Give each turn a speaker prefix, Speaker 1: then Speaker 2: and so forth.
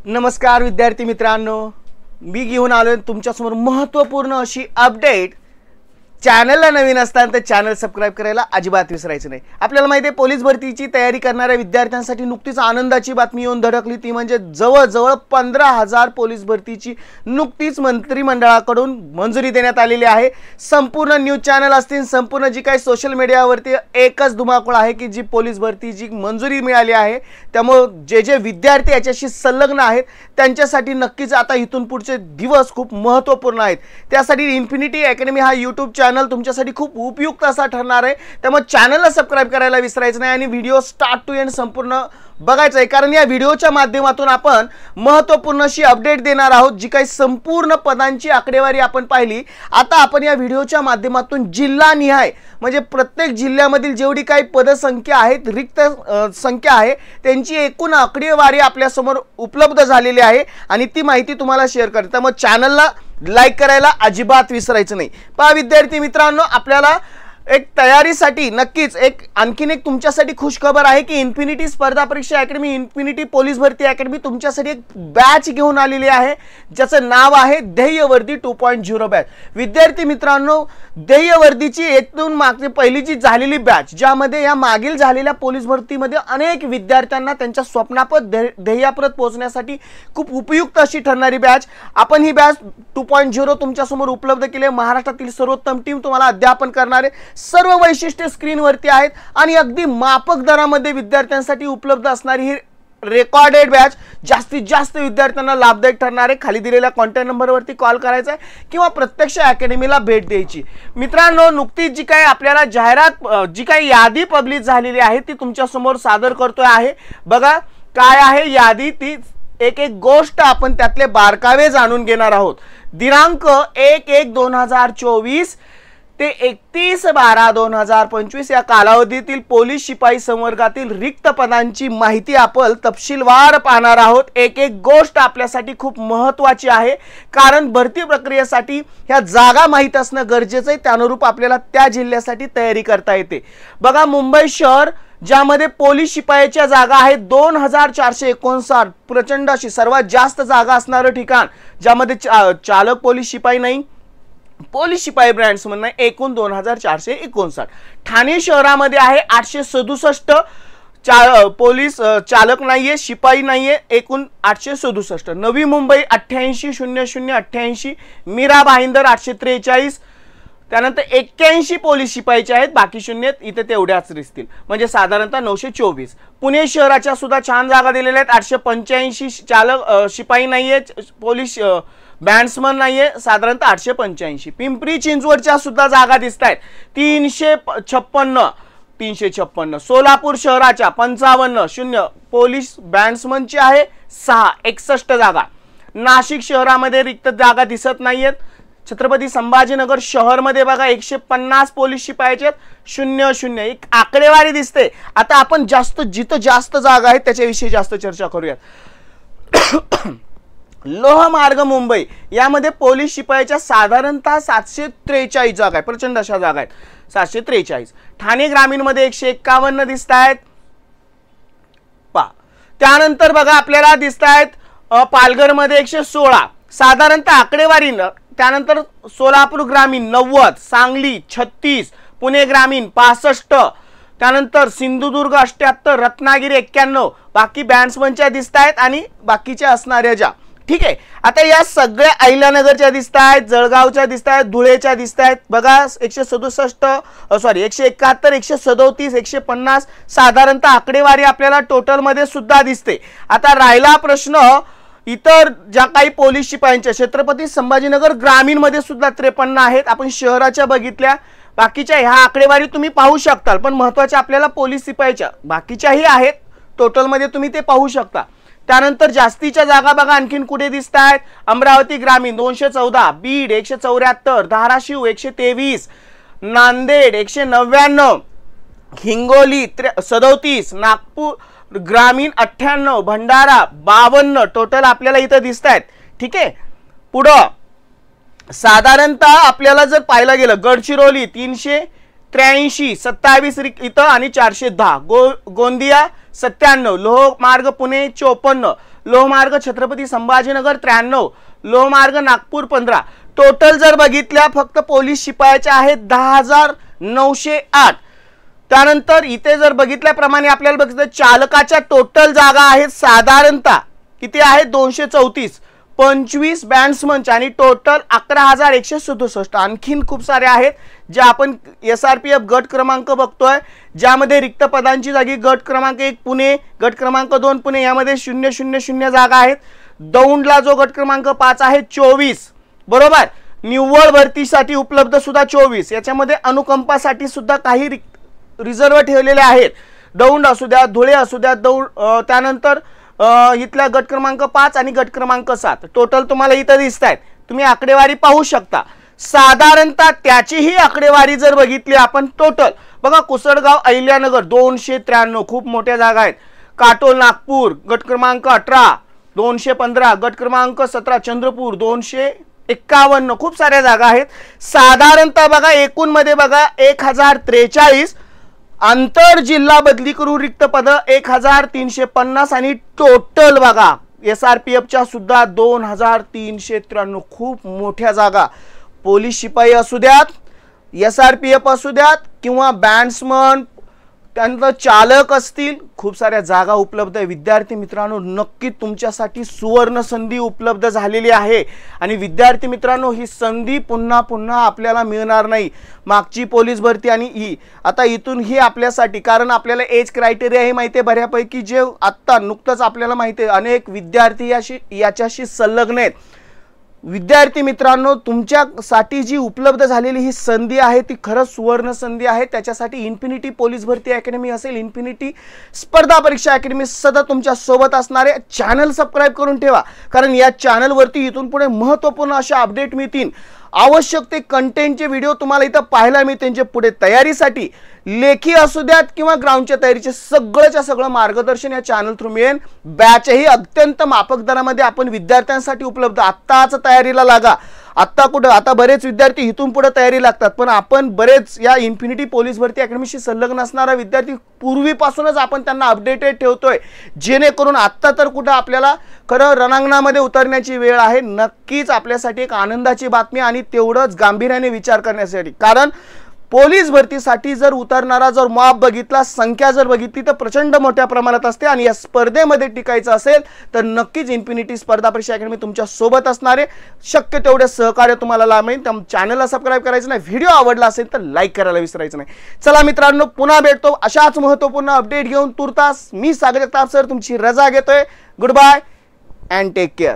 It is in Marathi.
Speaker 1: नमस्कार विद्यार्थी मित्रांनो, मी घेऊन आलोय तुमच्यासमोर महत्त्वपूर्ण अशी अपडेट। चॅनलला नवीन असताना तर चॅनल सबस्क्राइब करायला अजिबात विसरायचं नाही। आपल्याला माहिती आहे पोलीस भरतीची तयारी करणाऱ्या विद्यार्थ्यांसाठी नुकतीच आनंदाची बातमी येऊन धडकली, ती म्हणजे जवळजवळ 15,000 पोलीस भरतीची नुकतीच मंत्रिमंडळाकडून मंजुरी देण्यात आलेली आहे। संपूर्ण न्यूज चॅनल असतील, संपूर्ण जी काही सोशल मीडियावरती एकच धुमाकूळ आहे की जी पोलीस भरतीची मंजुरी मिळाली आहे। त्यामुळे जे विद्यार्थी याच्याशी संलग्न आहेत त्यांच्यासाठी नक्कीच आता इथून पुढचे दिवस खूप महत्त्वपूर्ण आहेत। त्यासाठी इन्फिनिटी अकॅडमी हा YouTube चॅनल तुमच्यासाठी खूप उपयुक्त असा ठरणार आहे। त्यामुळे चॅनलला सबस्क्राइब करायला विसरायचं नाही आणि व्हिडिओ स्टार्ट टू एंड संपूर्ण बघायचं आहे, कारण या व्हिडिओच्या माध्यमातून आपण महत्त्वपूर्ण अशी अपडेट देणार आहोत। जी काही संपूर्ण पदांची आकडेवारी आपण पाहिली, आता आपण या व्हिडिओच्या माध्यमातून जिल्हानिहाय म्हणजे प्रत्येक जिल्ह्यामधील जेवढी काही पदसंख्या आहेत, रिक्त संख्या आहे, त्यांची एकूण आकडेवारी आपल्या समोर उपलब्ध झालेली आहे आणि ती माहिती तुम्हाला शेअर करते। त्यामुळे चॅनलला लाईक करायला अजिबात विसरायचं नाही। पहा विद्यार्थी मित्रांनो, आपल्याला एक तयारीसाठी नक्कीच आणखीन एक तुमच्यासाठी खुश खबर आहे की इन्फिनिटी स्पर्धा परीक्षा अकॅडमी, इन्फिनिटी पोलीस भरती अकॅडमी तुमच्यासाठी एक बॅच घेऊन आलेली आहे, ज्याचं नाव आहे ध्येयवर्दी 2.0 बॅच। विद्यार्थी मित्रांनो, ध्येयवर्दीची एकूण मागची पहिली जी झालेली बॅच, ज्यामध्ये या मागील झालेल्या पोलीस भरतीमध्ये अनेक विद्यार्थ्यांना त्यांच्या स्वप्नापद ध्येयापर्यंत पोहोचण्यासाठी खूप उपयुक्त अशी ठरणारी बॅच, आपण ही बॅच 2.0 तुमच्यासमोर उपलब्ध केली। महाराष्ट्रातील सर्वोत्तम टीम तुम्हाला अध्यापन करणारे सर्व वैशिष्ट्ये स्क्रीनवरती आहेत आणि अगदी माफक दरामध्ये विद्यार्थ्यांसाठी उपलब्ध असणारी ही रेकॉर्डेड बॅच जास्तीत जास्त विद्यार्थ्यांना लाभदायक ठरणार आहे। खाली दिलेल्या कॉन्टॅक्ट नंबरवरती कॉल करायचा आहे किंवा प्रत्यक्ष अकॅडमीला भेट द्यायची। मित्रांनो, नुकतीच जी काही आपल्याला जाहिरात जी काही यादी पब्लिश झालेली आहे ती तुमच्या समोर सादर करतोय आहे। बघा काय आहे यादी, ती एक गोष्ट आपण त्यातले बारकावे जाणून घेणार आहोत। दिनांक 1/1/2024 ते 31/12/2025 या कालावधीतील पोलीस शिपाई संवर्गातील रिक्त पदांची माहिती आपण तपशीलवार पाहणार आहोत। एक गोष्ट आपल्यासाठी खूप महत्त्वाची आहे, कारण भरती प्रक्रियेसाठी ह्या जागा माहित असणं गरजेचं आहे, त्यानुरूप आपल्याला त्या जिल्ह्यासाठी तयारी करता येते। बघा, मुंबई शहर ज्यामध्ये पोलीस शिपायाच्या जागा आहेत 2459, प्रचंड अशी सर्वात जास्त जागा असणारं ठिकाण, ज्यामध्ये चालक पोलीस शिपाई नाही, पोलीस शिपाई ब्रँड्स म्हणून एकूण 2459। ठाणे शहरामध्ये आहे 867 पोलीस चालक नाहीये, शिपाई नाहीये, एकूण 867। नवी मुंबई 880088, मीरा भाईंदर 843, त्यानंतर 81 पोलीस शिपाईचे आहेत, बाकी शून्य इथे तेवढ्याच दिसतील, म्हणजे साधारणतः 924। पुणे शहराच्या सुद्धा छान जागा दिलेल्या आहेत, 885 चालक शिपाई नाहीये, पोलीस बँड्समन नाहीये, साधारणतः 885। पिंपरी चिंचवडच्या सुद्धा जागा दिसत आहेत 356। सोलापूर शहराच्या 55 पोलीस बँड्समनची आहे 6, 61 जागा। नाशिक शहरामध्ये रिक्त जागा दिसत नाहीयेत। छत्रपती संभाजीनगर शहरमध्ये बघा 150 पोलीस शिपायाचे 0 एक आकडेवारी दिसते। आता आपण जिथं जास्त जागा आहेत त्याच्याविषयी जास्त चर्चा करूयात। लोहमार्ग मुंबई यामध्ये पोलीस शिपायाच्या साधारणतः 743 जागा आहेत, प्रचंड अशा जागा आहेत 743। ठाणे ग्रामीण मध्ये 151 दिसत आहेत। त्यानंतर बघा आपल्याला दिसत आहेत पालघर मध्ये 116 साधारणतः आकडेवारी। त्यानंतर सोलापूर ग्रामीण 90, सांगली 36, पुणे ग्रामीण 65, त्यानंतर सिंधुदुर्ग 78, रत्नागिरी 91, बाकी बँड्समनच्या दिसत आहेत आणि बाकीच्या असणाऱ्या ज्या, ठीक आहे। आता या सगळ्या अहिल्यानगरच्या दिसत आहेत, जळगावच्या दिसत आहेत, धुळेच्या दिसत आहेत। बघा 171, 137, 150 साधारणतः आकडेवारी आपल्याला टोटल मध्ये सुद्धा दिसते। आता राहिला प्रश्न इतर ज्या काही पोलीस शिपायांच्या, छत्रपती संभाजीनगर ग्रामीण मध्ये सुद्धा 53 आहेत, आपण शहराच्या बघितल्या, बाकीच्या ह्या आकडेवारी तुम्ही पाहू शकता, पण महत्त्वाच्या आपल्याला पोलीस शिपायाच्या बाकीच्याही आहेत, टोटल मध्ये तुम्ही ते पाहू शकता। त्यानंतर जास्तीच्या जागा बघा आणखीन कुठे दिसत आहेत, अमरावती ग्रामीण 214, बीड 174, धाराशिव 123, नांदेड 199, हिंगोली 37, नागपूर ग्रामीण 98, भंडारा 52 टोटल आपल्याला इथं दिसत आहेत, ठीक आहे। पुढं साधारणतः आपल्याला जर पाहायला गेलं गडचिरोली 83, 27 इथं आणि 410, गोंदिया 97, लोहमार्ग पुणे 54, लोहमार्ग छत्रपती संभाजीनगर 93, लोहमार्ग नागपूर 15. टोटल जर बघितल्या फक्त पोलीस शिपायाच्या आहेत 10,908. त्यानंतर इथे जर बघितल्याप्रमाणे आपल्याला बघितलं चालकाच्या टोटल जागा आहेत साधारणतः किती आहेत 234, 25 बॅट्समन आणि टोटल 11,167. आणखीन खूप सारे आहेत जे आपण SRPF गट क्रमांक बघतोय, ज्यामध्ये रिक्त पदांची जागी गट क्रमांक 1 पुणे, गट क्रमांक 2 पुणे, यामध्ये 000 जागा आहेत. दौंडला जो गट क्रमांक 5 आहे 24, बरोबर. निव्वळ भरतीसाठी उपलब्ध सुद्धा 24. याच्यामध्ये अनुकंपासाठी सुद्धा काही रिझर्व ठेवलेले आहेत. दौंड असू द्या, धुळे असू द्या, त्यानंतर इथला गट क्रमांक 5 आणि गट क्रमांक 7 टोटल तुम्हाला इथं दिसत आहेत. तुम्ही आकडेवारी पाहू शकता. साधारणतः त्याचीही आकडेवारी जर बघितली आपण टोटल बघा, कुसडगाव अहिल्यानगर 293, खूप मोठ्या जागा आहेत. काटोल नागपूर गट क्रमांक 18 215, गट क्रमांक 17 चंद्रपूर 251, खूप साऱ्या जागा आहेत. साधारणतः बघा एकूण मध्ये बघा 1043, आंतर जिल्हा बदली करून रिक्त पद 1350 आणि टोटल बघा SRPFच्या सुद्धा 2393, खूप मोठ्या जागा. पोलीस शिपाई असू द्यात, SRPF असू द्यात किंवा बॅट्समन, त्यानंतर चालक असतील, खूप साऱ्या जागा उपलब्ध आहे. विद्यार्थी मित्रांनो, नक्की तुमच्यासाठी सुवर्ण संधी उपलब्ध झालेली आहे. आणि विद्यार्थी मित्रांनो, ही संधी पुन्हा पुन्हा आपल्याला मिळणार नाही. मागची पोलीस भरती आणि ही आता इथून ही आपल्यासाठी, कारण आपल्याला एज क्रायटेरिया हे माहिती आहे बऱ्यापैकी, जे आत्ता नुकतंच आपल्याला माहिती आहे अनेक विद्यार्थी याच्याशी संलग्न आहेत. विद्यार्थी मित्रांनो, तुमच्यासाठी जी उपलब्ध झालेली ही संधी आहे ती खरंच सुवर्ण संधी आहे. त्याच्यासाठी इन्फिनिटी पोलीस भरती अकॅडमी असेल, इन्फिनिटी स्पर्धा परीक्षा अकॅडमी सदा तुमच्या सोबत असणारे. चॅनल सबस्क्राईब करून ठेवा, कारण या चॅनलवरती इथून पुढे महत्त्वपूर्ण अशा अपडेट मिळतील. आवश्यक ते कंटेंटचे व्हिडिओ तुम्हाला इथं पाहायला मिळतील, जे पुढे तयारीसाठी लेखी असू द्यात किंवा ग्राउंडच्या तयारीचे सगळंच्या सगळं मार्गदर्शन या चॅनल थ्रू मिळेल. बॅचही अत्यंत माफक दरामध्ये आपण विद्यार्थ्यांसाठी उपलब्ध. आत्ताच तयारीला लागा. आत्ता कुठं, आता बरेच विद्यार्थी इथून पुढे तयारी लागतात, पण आपण बरेच या इन्फिनिटी पोलीस भरती अकॅडमीशी संलग्न असणारा विद्यार्थी पूर्वीपासूनच आपण त्यांना अपडेटेड ठेवतोय, जेणेकरून आत्ता तर कुठं आपल्याला खरं रणांगणामध्ये उतरण्याची वेळ आहे. नक्कीच आपल्यासाठी एक आनंदाची बातमी आणि तेवढंच गांभीर्याने विचार करण्यासाठी, कारण पोलीस भरतीसाठी जर उतरणारा जर माप बघितला, संख्या जर बघितली तर प्रचंड मोठ्या प्रमाणात असते. आणि या स्पर्धेमध्ये टिकायचं असेल तर नक्कीच इन्फिनिटी स्पर्धा परीक्षा अकॅडमी तुमच्या सोबत असणारे. शक्य तेवढे सहकार्य तुम्हाला लाभेल. तर चॅनलला सबस्क्राईब करायचं नाही, व्हिडिओ आवडला असेल तर लाईक करायला विसरायचं नाही. चला मित्रांनो, पुन्हा भेटतो अशाच महत्त्वपूर्ण अपडेट घेऊन. तुर्तास मी सागर जगताप सर तुमची रजा घेतोय. Good bye and take care.